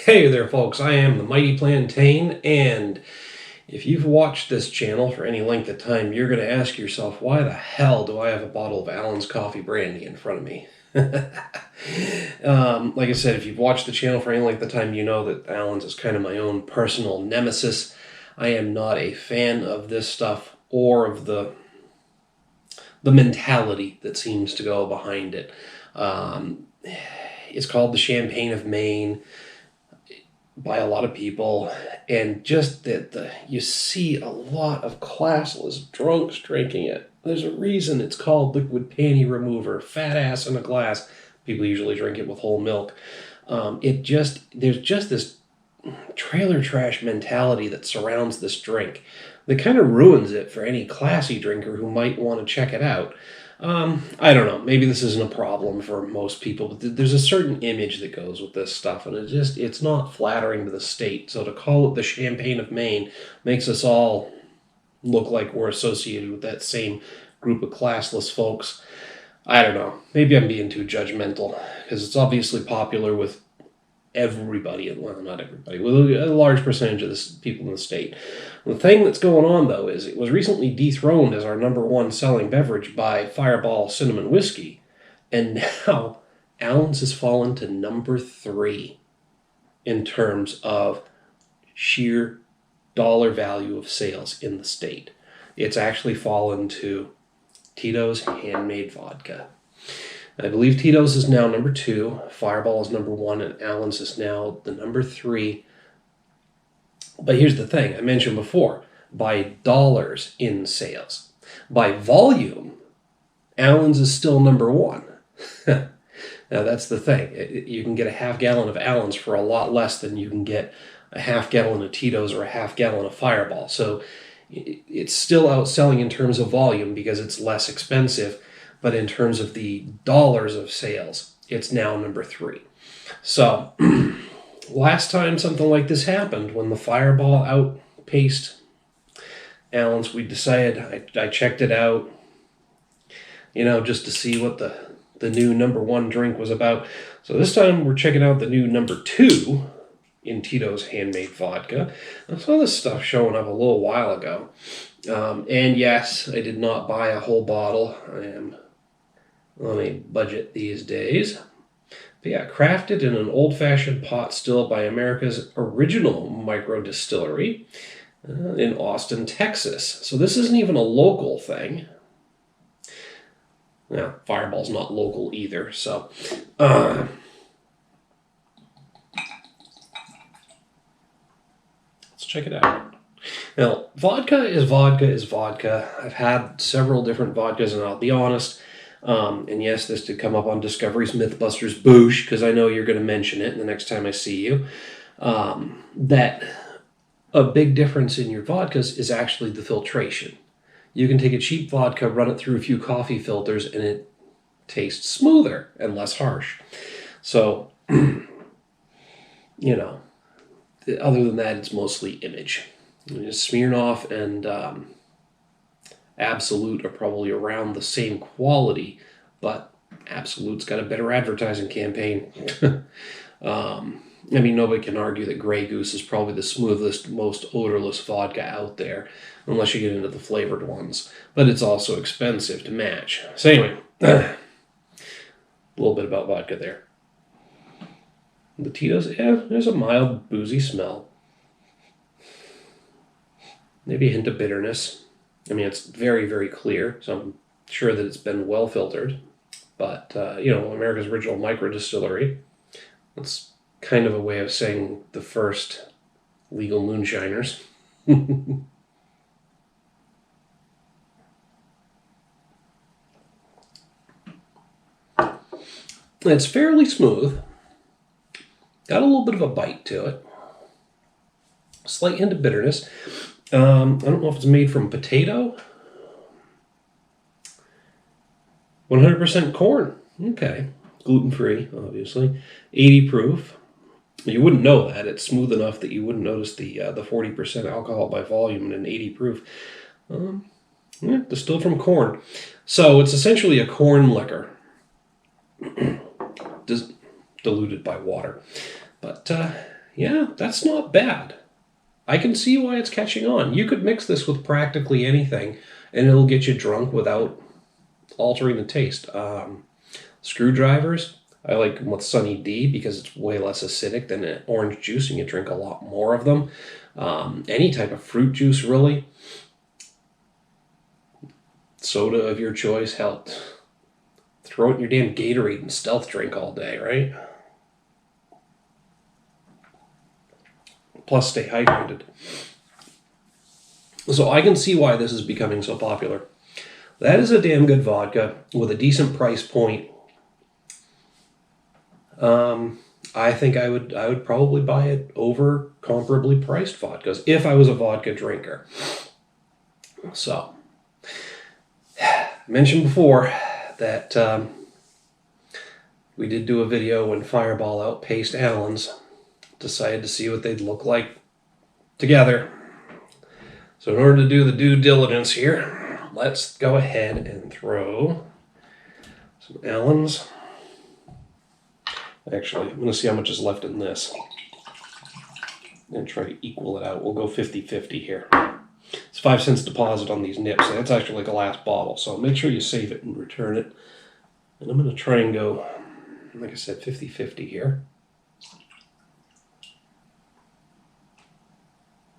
Hey there, folks. I am the Mighty Plantain, and if you've watched this channel for any length of time, you're going to ask yourself, why the hell do I have a bottle of Allen's Coffee Brandy in front of me? Like I said, if you've watched the channel for any length of time, you know that Allen's is kind of my own personal nemesis. I am not a fan of this stuff or of the mentality that seems to go behind it. It's called the Champagne of Maine by a lot of people, and just that you see a lot of classless drunks drinking it. There's a reason it's called liquid panty remover, fat ass in a glass. People usually drink it with whole milk. There's just this trailer trash mentality that surrounds this drink that kind of ruins it for any classy drinker who might want to check it out. I don't know. Maybe this isn't a problem for most people, but there's a certain image that goes with this stuff, and it's not flattering to the state. So to call it the Champagne of Maine makes us all look like we're associated with that same group of classless folks. I don't know. Maybe I'm being too judgmental, because it's obviously popular with everybody, well, not everybody, with a large percentage of the people in the state. The thing that's going on, though, is it was recently dethroned as our #1 selling beverage by Fireball Cinnamon Whiskey, and now Allen's has fallen to #3 in terms of sheer dollar value of sales in the state. It's actually fallen to Tito's Handmade Vodka. I believe Tito's is now #2, Fireball is #1, and Allen's is now the #3. But here's the thing, I mentioned before, by dollars in sales. By volume, Allen's is still #1. Now that's the thing. You can get a half gallon of Allen's for a lot less than you can get a half gallon of Tito's or a half gallon of Fireball. So it's still outselling in terms of volume because it's less expensive. But in terms of the dollars of sales, it's now #3. So last time something like this happened, when the Fireball outpaced Allen's, we decided, I checked it out, just to see what the new #1 drink was about. So this time we're checking out the new #2 in Tito's Handmade Vodka. I saw this stuff showing up a little while ago. And yes, I did not buy a whole bottle. I am on a budget these days. But yeah, crafted in an old-fashioned pot still by America's original micro distillery in Austin, Texas. So this isn't even a local thing. Now, Fireball's not local either, so let's check it out. Now, vodka is vodka is vodka. I've had several different vodkas, and I'll be honest, and yes, this did come up on Discovery's Mythbusters Boosh, because I know you're going to mention it the next time I see you, that a big difference in your vodkas is actually the filtration. You can take a cheap vodka, run it through a few coffee filters, and it tastes smoother and less harsh. So, other than that, it's mostly image. Smirnoff and Absolute are probably around the same quality, but Absolute's got a better advertising campaign. Nobody can argue that Grey Goose is probably the smoothest, most odorless vodka out there, unless you get into the flavored ones. But it's also expensive to match. So anyway, a little bit about vodka there. The Tito's, there's a mild, boozy smell. Maybe a hint of bitterness. It's very, very clear, so I'm sure that it's been well filtered. But, America's original micro distillery. That's kind of a way of saying the first legal moonshiners. It's fairly smooth. Got a little bit of a bite to it. Slight hint of bitterness. I don't know if it's made from potato. 100% corn. Okay. Gluten-free, obviously. 80 proof. You wouldn't know that. It's smooth enough that you wouldn't notice the 40% alcohol by volume and an 80 proof. Distilled from corn. So it's essentially a corn liquor. Diluted by water. But Yeah, that's not bad. I can see why it's catching on. You could mix this with practically anything, and it'll get you drunk without altering the taste. Screwdrivers, I like them with Sunny D because it's way less acidic than an orange juice, and you drink a lot more of them. Any type of fruit juice, really. Soda of your choice, hell, throw it in your damn Gatorade and stealth drink all day, right? Plus, stay hydrated. So I can see why this is becoming so popular. That is a damn good vodka with a decent price point. I think I would probably buy it over comparably priced vodkas if I was a vodka drinker. So, I mentioned before that we did do a video when Fireball outpaced Allen's. Decided to see what they'd look like together. So in order to do the due diligence here, let's go ahead and throw some Allen's. Actually, I'm going to see how much is left in this and try to equal it out. We'll go 50-50 here. It's 5 cents deposit on these nips. That's actually like a last bottle, so make sure you save it and return it. And I'm going to try and go, like I said, 50-50 here.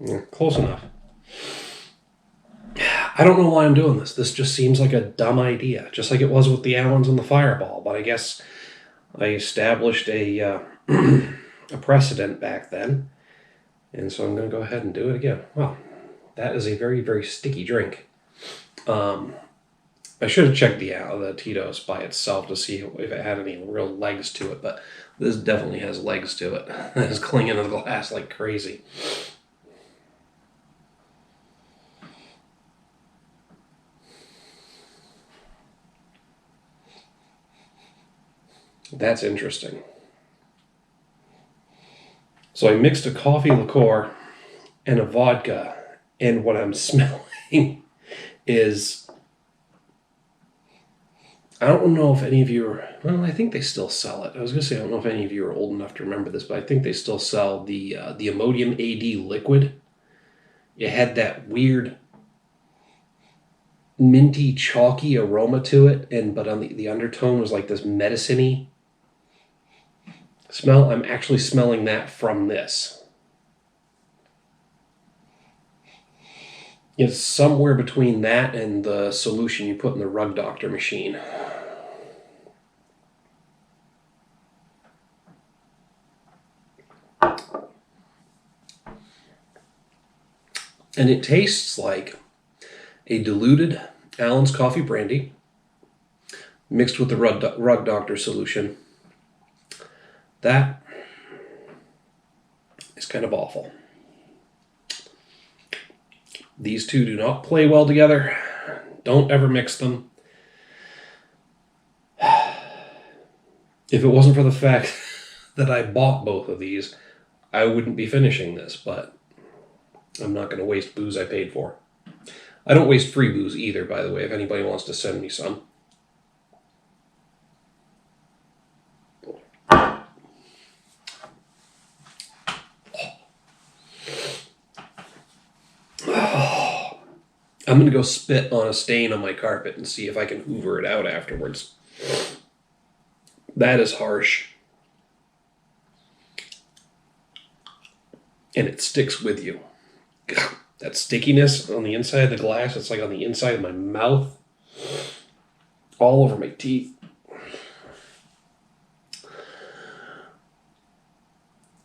Yeah, close enough. I don't know why I'm doing this. This just seems like a dumb idea, just like it was with the Allens and the Fireball. But I guess I established a a precedent back then, and so I'm going to go ahead and do it again. Well, that is a very, very sticky drink. I should have checked the Tito's by itself to see if it had any real legs to it, but this definitely has legs to it. It's clinging to the glass like crazy. That's interesting. So I mixed a coffee liqueur and a vodka, and what I'm smelling is, I don't know if any of you are, well, I think they still sell it. I was going to say, I don't know if any of you are old enough to remember this, but I think they still sell the Ammonium AD liquid. It had that weird minty, chalky aroma to it, but on the undertone was like this medicine-y smell. I'm actually smelling that from this. It's somewhere between that and the solution you put in the Rug Doctor machine. And it tastes like a diluted Allen's Coffee Brandy mixed with the Rug Doctor solution. That is kind of awful. These two do not play well together. Don't ever mix them. If it wasn't for the fact that I bought both of these, I wouldn't be finishing this, but I'm not going to waste booze I paid for. I don't waste free booze either, by the way, if anybody wants to send me some. I'm going to go spit on a stain on my carpet and see if I can hoover it out afterwards. That is harsh. And it sticks with you. God, that stickiness on the inside of the glass, it's like on the inside of my mouth. All over my teeth.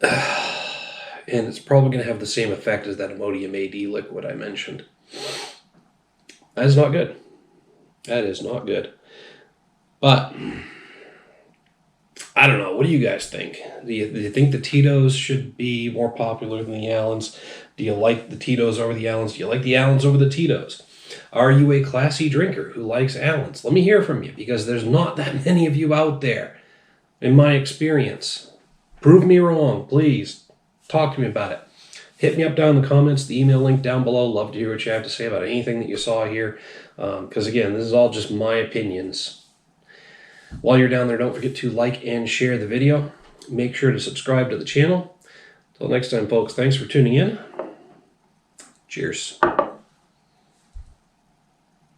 And it's probably going to have the same effect as that Ammonium AD liquid I mentioned. That is not good. That is not good. But I don't know. What do you guys think? Do you think the Tito's should be more popular than the Allens? Do you like the Tito's over the Allens? Do you like the Allens over the Tito's? Are you a classy drinker who likes Allens? Let me hear from you, because there's not that many of you out there, in my experience. Prove me wrong, please. Talk to me about it. Hit me up down in the comments, the email link down below. Love to hear what you have to say about anything that you saw here. Because again, this is all just my opinions. While you're down there, don't forget to like and share the video. Make sure to subscribe to the channel Till next time, folks, thanks for tuning in. Cheers.